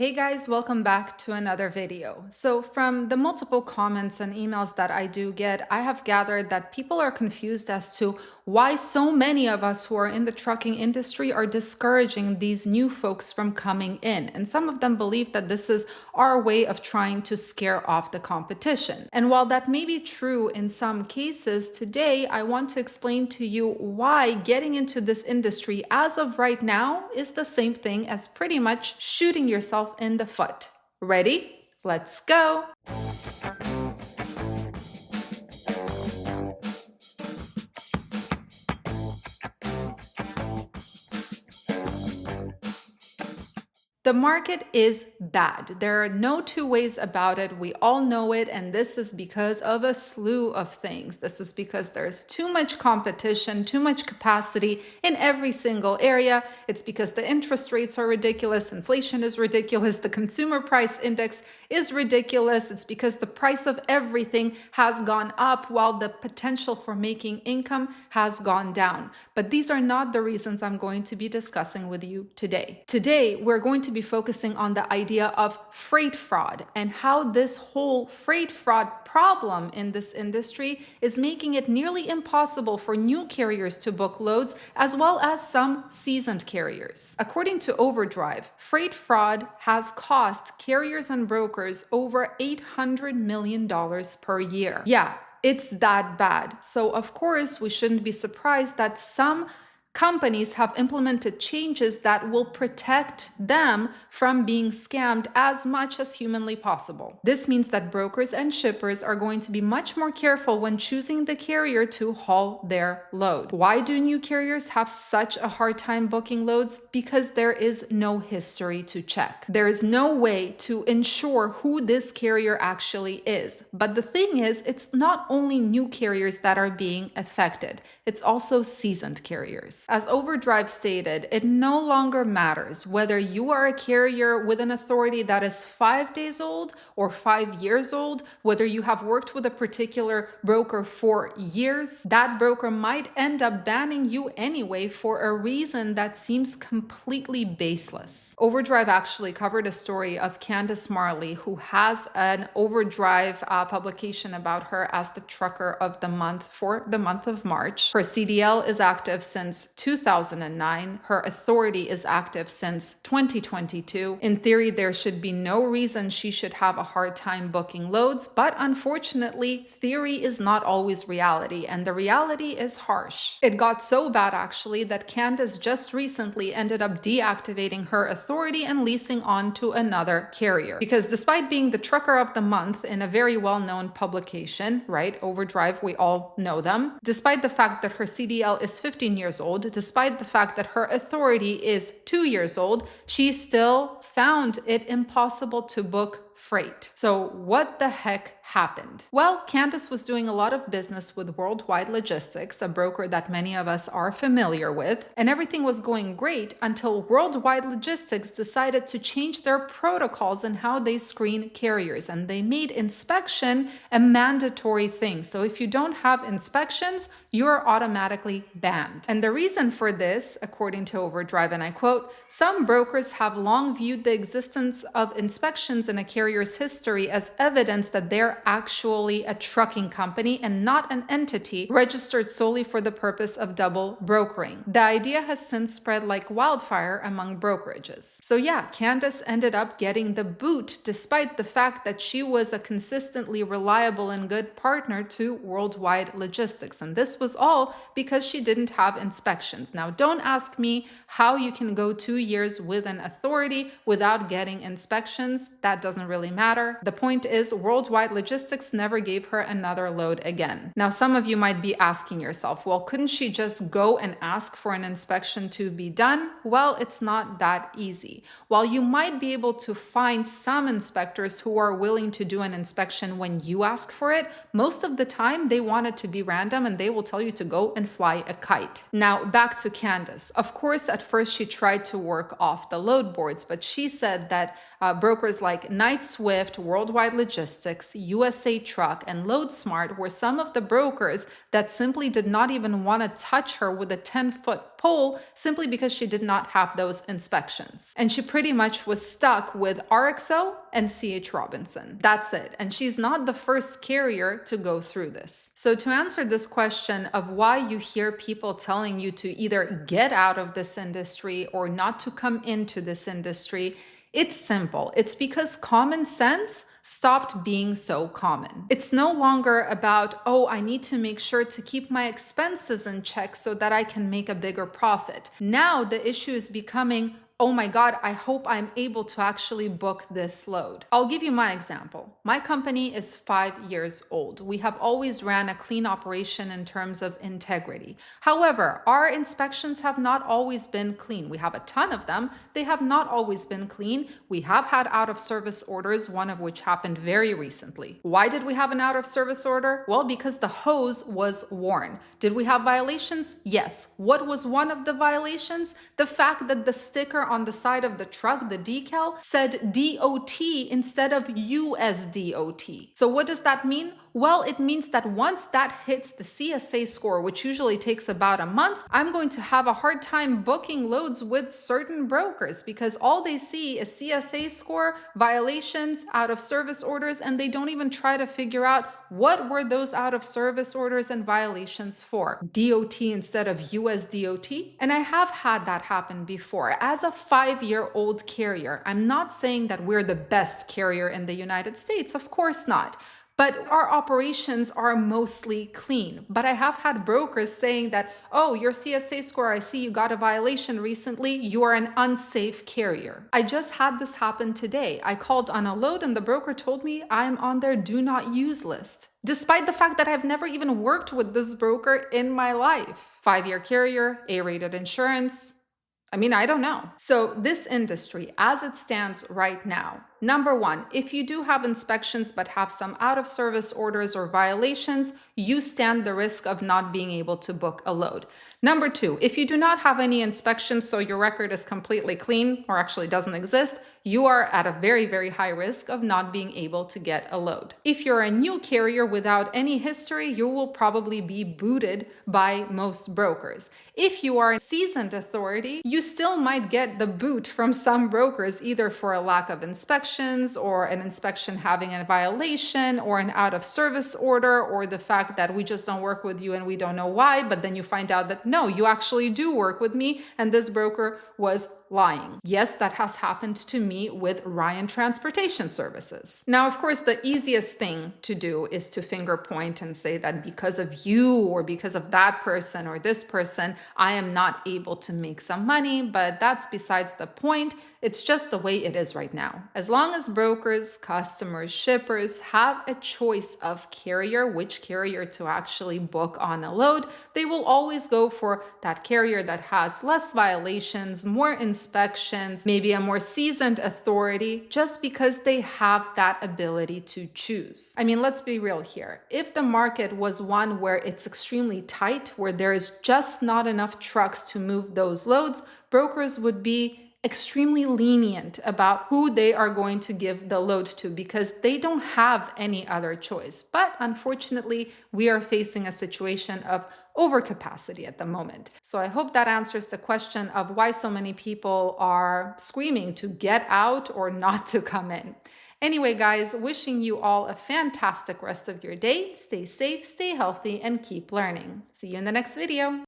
Hey guys, welcome back to another video. So from the multiple comments and emails that I do get, I have gathered that people are confused as to why so many of us who are in the trucking industry are discouraging these new folks from coming in. And some of them believe that this is our way of trying to scare off the competition. And while that may be true in some cases, today I want to explain to you why getting into this industry as of right now is the same thing as pretty much shooting yourself in the foot. Ready? Let's go! The market is bad. There are no two ways about it. We all know it. And this is because of a slew of things. This is because there's too much competition, too much capacity in every single area. It's because the interest rates are ridiculous. Inflation is ridiculous. The consumer price index is ridiculous. It's because the price of everything has gone up while the potential for making income has gone down. But these are not the reasons I'm going to be discussing with you today. Today, we're going to be focusing on the idea of freight fraud and how this whole freight fraud problem in this industry is making it nearly impossible for new carriers to book loads, as well as some seasoned carriers. According to Overdrive, freight fraud has cost carriers and brokers over $800 million per year. Yeah, it's that bad. So of course, we shouldn't be surprised that some companies have implemented changes that will protect them from being scammed as much as humanly possible. This means that brokers and shippers are going to be much more careful when choosing the carrier to haul their load. Why do new carriers have such a hard time booking loads? Because there is no history to check. There is no way to ensure who this carrier actually is. But the thing is, it's not only new carriers that are being affected, it's also seasoned carriers. As Overdrive stated, it no longer matters whether you are a carrier with an authority that is 5 days old or 5 years old, whether you have worked with a particular broker for years. That broker might end up banning you anyway for a reason that seems completely baseless. Overdrive actually covered a story of Candace Marley, who has an Overdrive publication about her as the trucker of the month for the month of March. Her CDL is active since 2009. Her authority is active since 2022. In theory, there should be no reason she should have a hard time booking loads, but unfortunately, theory is not always reality, and the reality is harsh. It got so bad actually that Candace just recently ended up deactivating her authority and leasing on to another carrier. Because despite being the trucker of the month in a very well-known publication, right, Overdrive, we all know them, despite the fact that her CDL is 15 years old, despite the fact that her authority is 2 years old, she still found it impossible to book freight. So what the heck happened? Well, Candace was doing a lot of business with Worldwide Logistics, a broker that many of us are familiar with, and everything was going great until Worldwide Logistics decided to change their protocols and how they screen carriers, and they made inspection a mandatory thing. So if you don't have inspections, you're automatically banned. And the reason for this, according to Overdrive, and I quote, "Some brokers have long viewed the existence of inspections in a carrier's history as evidence that they're actually a trucking company and not an entity registered solely for the purpose of double brokering. The idea has since spread like wildfire among brokerages." So yeah, Candace ended up getting the boot despite the fact that she was a consistently reliable and good partner to Worldwide Logistics. And this was all because she didn't have inspections. Now, don't ask me how you can go 2 years with an authority without getting inspections. That doesn't really matter. The point is, Worldwide Logistics never gave her another load again. Now, some of you might be asking yourself, well, couldn't she just go and ask for an inspection to be done? Well, it's not that easy. While you might be able to find some inspectors who are willing to do an inspection when you ask for it, most of the time they want it to be random and they will tell you to go and fly a kite. Now, back to Candace. Of course, at first she tried to work off the load boards, but she said that brokers like Night Swift, Worldwide Logistics, USA Truck, and LoadSmart were some of the brokers that simply did not even want to touch her with a 10-foot pole simply because she did not have those inspections. And she pretty much was stuck with RXO and CH Robinson. That's it. And she's not the first carrier to go through this. So to answer this question of why you hear people telling you to either get out of this industry or not to come into this industry, it's simple. It's because common sense stopped being so common. It's no longer about, oh, I need to make sure to keep my expenses in check so that I can make a bigger profit. Now the issue is becoming, oh my God, I hope I'm able to actually book this load. I'll give you my example. My company is 5 years old. We have always ran a clean operation in terms of integrity. However, our inspections have not always been clean. We have a ton of them. They have not always been clean. We have had out of service orders, one of which happened very recently. Why did we have an out of service order? Well, because the hose was worn. Did we have violations? Yes. What was one of the violations? The fact that the sticker on the side of the truck, the decal, said DOT instead of USDOT. So what does that mean? Well, it means that once that hits the CSA score, which usually takes about a month, I'm going to have a hard time booking loads with certain brokers because all they see is CSA score, violations, out of service orders, and they don't even try to figure out what were those out of service orders and violations for. DOT instead of USDOT. And I have had that happen before. As a 5-year-old carrier, I'm not saying that we're the best carrier in the United States, of course not. But our operations are mostly clean. But I have had brokers saying that, oh, your CSA score, I see you got a violation recently. You are an unsafe carrier. I just had this happen today. I called on a load and the broker told me I'm on their do not use list, despite the fact that I've never even worked with this broker in my life. 5-year carrier, A-rated insurance. I mean, I don't know. So this industry, as it stands right now, number one, if you do have inspections but have some out of service orders or violations, you stand the risk of not being able to book a load. Number two, if you do not have any inspections, so your record is completely clean or actually doesn't exist, you are at a very, very high risk of not being able to get a load. If you're a new carrier without any history, you will probably be booted by most brokers. If you are a seasoned authority, you still might get the boot from some brokers, either for a lack of inspections or an inspection having a violation or an out of service order or the fact that we just don't work with you and we don't know why, but then you find out that no, you actually do work with me and this broker was lying. Yes, that has happened to me with Ryan Transportation Services. Now, of course, the easiest thing to do is to finger point and say that because of you or because of that person or this person, I am not able to make some money, but that's besides the point. It's just the way it is right now. As long as brokers, customers, shippers have a choice of carrier, which carrier to actually book on a load, they will always go for that carrier that has less violations, more inspections, maybe a more seasoned authority, just because they have that ability to choose. I mean, let's be real here. If the market was one where it's extremely tight, where there is just not enough trucks to move those loads, brokers would be extremely lenient about who they are going to give the load to because they don't have any other choice. But unfortunately, we are facing a situation of overcapacity at the moment. So I hope that answers the question of why so many people are screaming to get out or not to come in. Anyway, guys, wishing you all a fantastic rest of your day. Stay safe, stay healthy, and keep learning. See you in the next video.